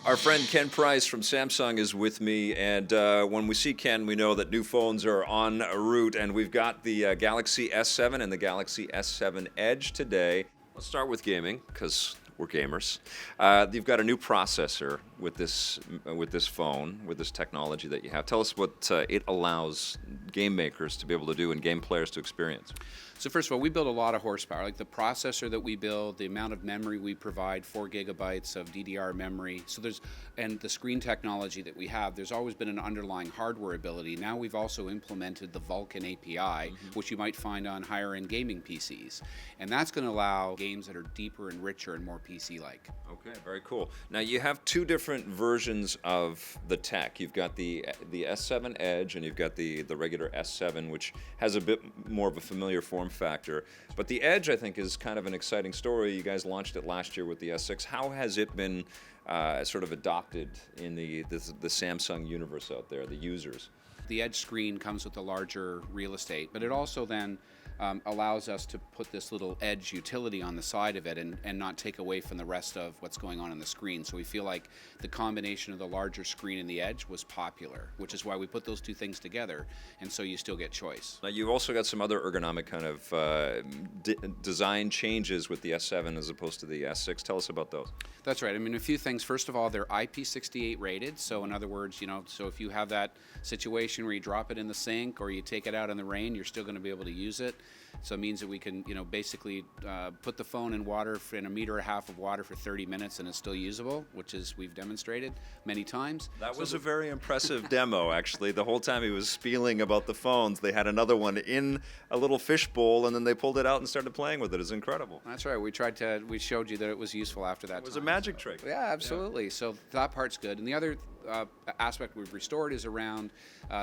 Our friend Ken Price from Samsung is with me, and when we see Ken, we know that new phones are en route, and we've got the Galaxy S7 and the Galaxy S7 Edge today. Let's start with gaming, because we're gamers. You've got a new processor with this phone, with this technology that you have. Tell us what it allows game makers to be able to do and game players to experience. So first of all, we build a lot of horsepower. Like the processor that we build, the amount of memory we provide, 4 gigabytes of DDR memory. And the screen technology that we have, there's always been an underlying hardware ability. Now we've also implemented the Vulkan API, which you might find on higher-end gaming PCs. And that's going to allow games that are deeper and richer and more PC-like. Okay, very cool. Now you have two different versions of the tech. You've got the S7 Edge and you've got the regular S7, which has a bit more of a familiar form factor. But the Edge, I think, is kind of an exciting story. You guys launched it last year with the S6. How has it been sort of adopted in the Samsung universe out there, the users? The Edge screen comes with a larger real estate, but it also then allows us to put this little Edge utility on the side of it and not take away from the rest of what's going on the screen. So we feel like the combination of the larger screen and the Edge was popular, which is why we put those two things together, and so you still get choice. Now you've also got some other ergonomic kind of design changes with the S7 as opposed to the S6. Tell us about those. That's right. I mean, a few things. First of all, they're IP68 rated, so in other words, so if you have that situation where you drop it in the sink or you take it out in the rain, you're still going to be able to use it. So it means that we can, basically put the phone in water in 1.5 meters of water for 30 minutes and it's still usable, which is we've demonstrated many times. That was a very impressive demo, actually. The whole time he was spieling about the phones, they had another one in a little fish bowl and then they pulled it out and started playing with it. It's incredible. That's right. We showed you that it was useful after that. It was a magic trick. Yeah, absolutely. Yeah. So that part's good. And the other aspect we've restored is around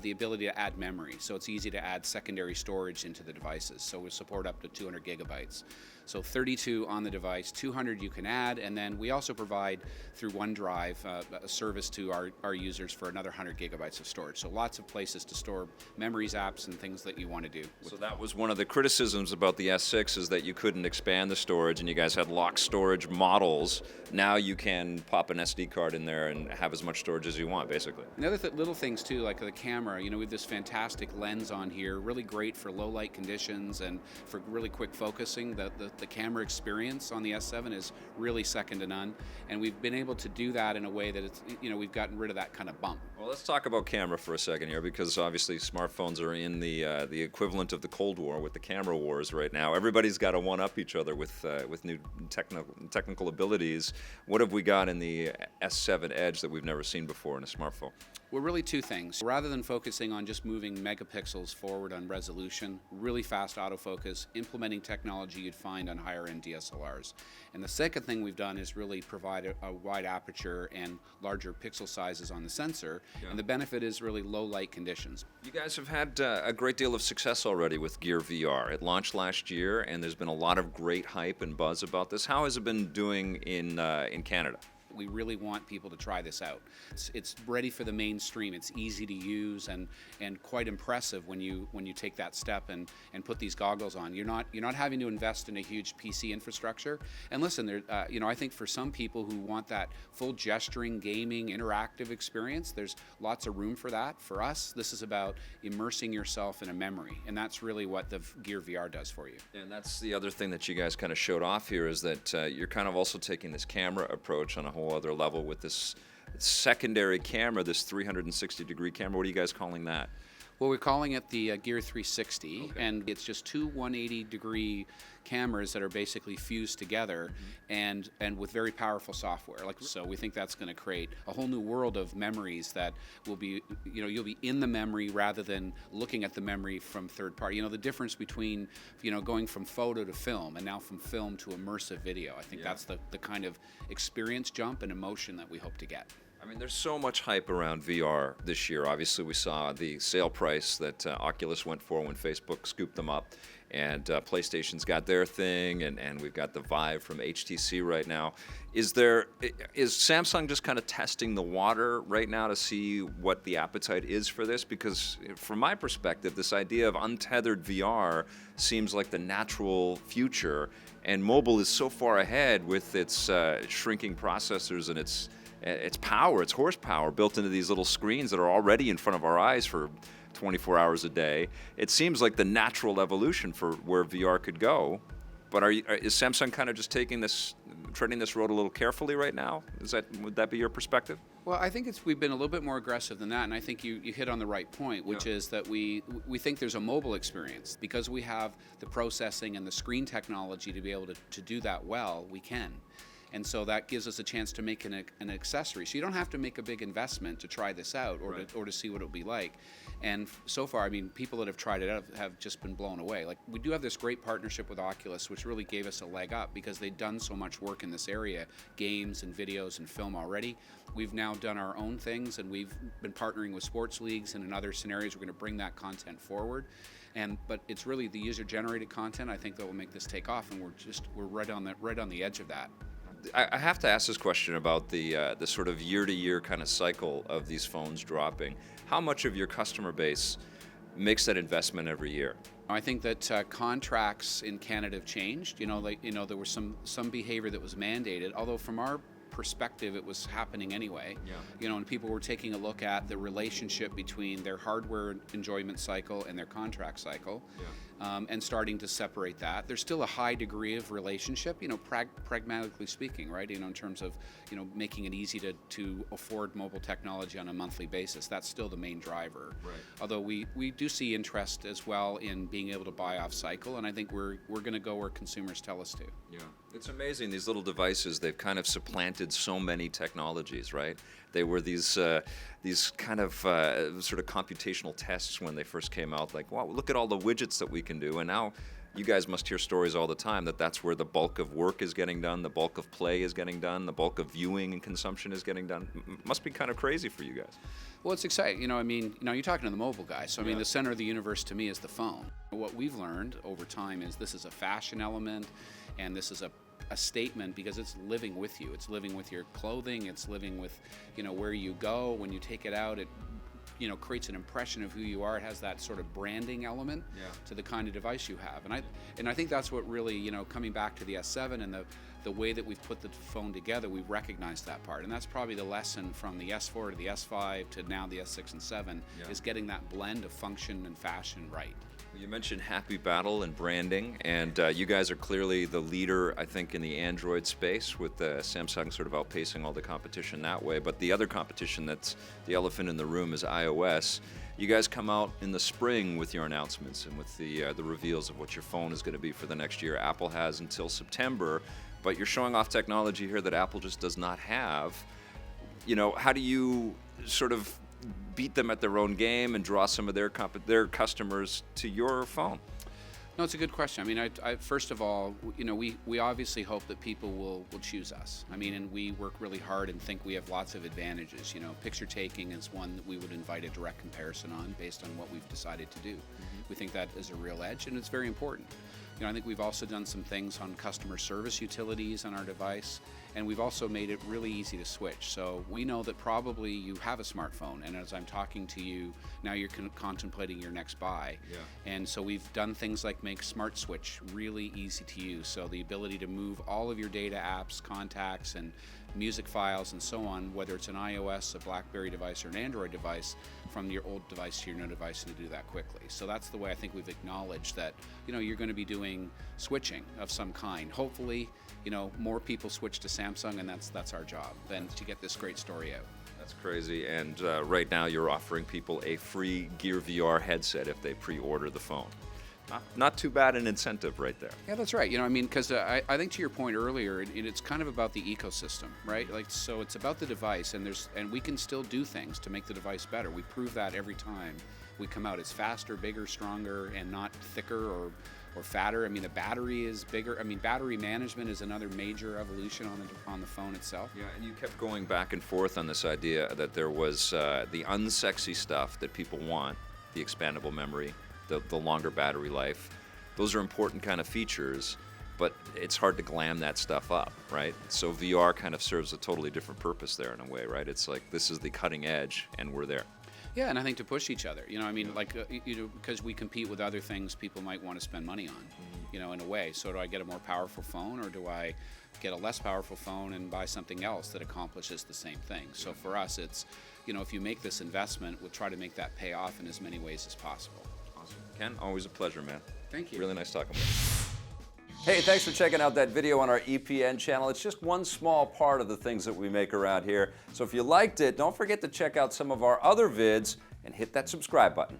the ability to add memory. So it's easy to add secondary storage into the devices. So we support up to 200 gigabytes. So 32 on the device, 200 you can add, and then we also provide through OneDrive a service to our users for another 100 gigabytes of storage. So lots of places to store memories, apps, and things that you want to do. So that was one of the criticisms about the S6 is that you couldn't expand the storage and you guys had locked storage models. Now you can pop an SD card in there and have as much storage as you want, basically. And the other little things too, like the camera, we have this fantastic lens on here, really great for low light conditions and for really quick focusing. The camera experience on the S7 is really second to none, and we've been able to do that in a way that it's, we've gotten rid of that kind of bump. Well, let's talk about camera for a second here, because obviously smartphones are in the equivalent of the Cold War with the camera wars right now. Everybody's got to one-up each other with new technical abilities. What have we got in the S7 Edge that we've never seen before in a smartphone? Well, really two things. Rather than focusing on just moving megapixels forward on resolution, really fast autofocus, implementing technology you'd find on higher-end DSLRs. And the second thing we've done is really provide a wide aperture and larger pixel sizes on the sensor, and the benefit is really low light conditions. You guys have had a great deal of success already with Gear VR. It launched last year, and there's been a lot of great hype and buzz about this. How has it been doing in Canada? We really want people to try this out. It's ready for the mainstream. It's easy to use and quite impressive when you take that step and put these goggles on. You're not having to invest in a huge PC infrastructure. And listen, I think for some people who want that full gesturing, gaming, interactive experience, there's lots of room for that. For us, this is about immersing yourself in a memory, and that's really what the Gear VR does for you. And that's the other thing that you guys kind of showed off here is that you're kind of also taking this camera approach on a whole other level with this secondary camera, this 360-degree camera. What are you guys calling that? Well, we're calling it the Gear 360, and it's just two 180-degree cameras that are basically fused together, and with very powerful software. So we think that's going to create a whole new world of memories that will be, you'll be in the memory rather than looking at the memory from third party. The difference between, going from photo to film and now from film to immersive video. I think that's the kind of experience jump and emotion that we hope to get. I mean, there's so much hype around VR this year. Obviously, we saw the sale price that Oculus went for when Facebook scooped them up, and PlayStation's got their thing, and we've got the Vive from HTC right now. Is Samsung just kind of testing the water right now to see what the appetite is for this? Because from my perspective, this idea of untethered VR seems like the natural future, and mobile is so far ahead with its shrinking processors and its It's power, it's horsepower built into these little screens that are already in front of our eyes for 24 hours a day. It seems like the natural evolution for where VR could go. But is Samsung kind of just treading this road a little carefully right now? Would that be your perspective? Well, I think we've been a little bit more aggressive than that, and I think you hit on the right point, which is that we think there's a mobile experience. Because we have the processing and the screen technology to be able to do that well, we can. And so that gives us a chance to make an accessory. So you don't have to make a big investment to try this out or to see what it'll be like. And so far, I mean, people that have tried it out have just been blown away. Like, we do have this great partnership with Oculus, which really gave us a leg up because they've done so much work in this area, games and videos and film already. We've now done our own things, and we've been partnering with sports leagues, and in other scenarios, we're going to bring that content forward. But it's really the user-generated content, I think, that will make this take off, and we're right on the edge of that. I have to ask this question about the sort of year-to-year kind of cycle of these phones dropping. How much of your customer base makes that investment every year? I think that contracts in Canada have changed. There was some behavior that was mandated, although from our perspective it was happening anyway. And people were taking a look at the relationship between their hardware enjoyment cycle and their contract cycle. And starting to separate that. There's still a high degree of relationship, pragmatically speaking, right? In terms of, making it easy to afford mobile technology on a monthly basis. That's still the main driver. Right. Although we do see interest as well in being able to buy off cycle, and I think we're going to go where consumers tell us to. Yeah. It's amazing, these little devices, they've kind of supplanted so many technologies, right? They were these kind of sort of computational tests when they first came out, like, wow, look at all the widgets that we can do. And now you guys must hear stories all the time that's where the bulk of work is getting done, the bulk of play is getting done, the bulk of viewing and consumption is getting done. Must be kind of crazy for you guys. Well, it's exciting. You're talking to the mobile guy. So, the center of the universe to me is the phone. What we've learned over time is this is a fashion element, and this is a statement because it's living with you. It's living with your clothing. It's living with, where you go. When you take it out, it creates an impression of who you are. It has that sort of branding element to the kind of device you have. And I think that's what really, coming back to the S7 and the way that we've put the phone together, we've recognized that part. And that's probably the lesson from the S4 to the S5 to now the S6 and 7 is getting that blend of function and fashion right. You mentioned happy battle and branding, and you guys are clearly the leader, I think, in the Android space, with Samsung sort of outpacing all the competition that way. But the other competition that's the elephant in the room is iOS. You guys come out in the spring with your announcements and with the reveals of what your phone is going to be for the next year. Apple has until September, but you're showing off technology here that Apple just does not have. How do you sort of beat them at their own game and draw some of their customers to your phone? No, it's a good question. I first of all, we obviously hope that people will choose us. And we work really hard and think we have lots of advantages. Picture taking is one that we would invite a direct comparison on based on what we've decided to do. We think that is a real edge, and it's very important. I think we've also done some things on customer service utilities on our device, and we've also made it really easy to switch. So we know that probably you have a smartphone, and as I'm talking to you, now you're contemplating your next buy. And so we've done things like make Smart Switch really easy to use. So the ability to move all of your data apps, contacts, and music files and so on, whether it's an iOS, a BlackBerry device, or an Android device, from your old device to your new device, and to do that quickly. So that's the way I think we've acknowledged that you're going to be doing switching of some kind. Hopefully, more people switch to Samsung, and that's our job, then to get this great story out. That's crazy. And right now you're offering people a free Gear VR headset if they pre-order the phone. Not too bad an incentive right there. Yeah, that's right. Because I think to your point earlier, it's kind of about the ecosystem, right? So it's about the device, and we can still do things to make the device better. We prove that every time we come out. It's faster, bigger, stronger, and not thicker or fatter. The battery is bigger. Battery management is another major evolution on the phone itself. Yeah, and you kept going back and forth on this idea that there was the unsexy stuff that people want, the expandable memory, the longer battery life. Those are important kind of features, but it's hard to glam that stuff up, right? So VR kind of serves a totally different purpose there in a way, right? It's like this is the cutting edge, and we're there. Yeah, and I think to push each other, because we compete with other things people might want to spend money on. in a way. So do I get a more powerful phone, or do I get a less powerful phone and buy something else that accomplishes the same thing? So for us, it's, if you make this investment, we'll try to make that pay off in as many ways as possible. Awesome. Ken, always a pleasure, man. Thank you. Really nice talking with you. Hey, thanks for checking out that video on our EPN channel. It's just one small part of the things that we make around here. So if you liked it, don't forget to check out some of our other vids and hit that subscribe button.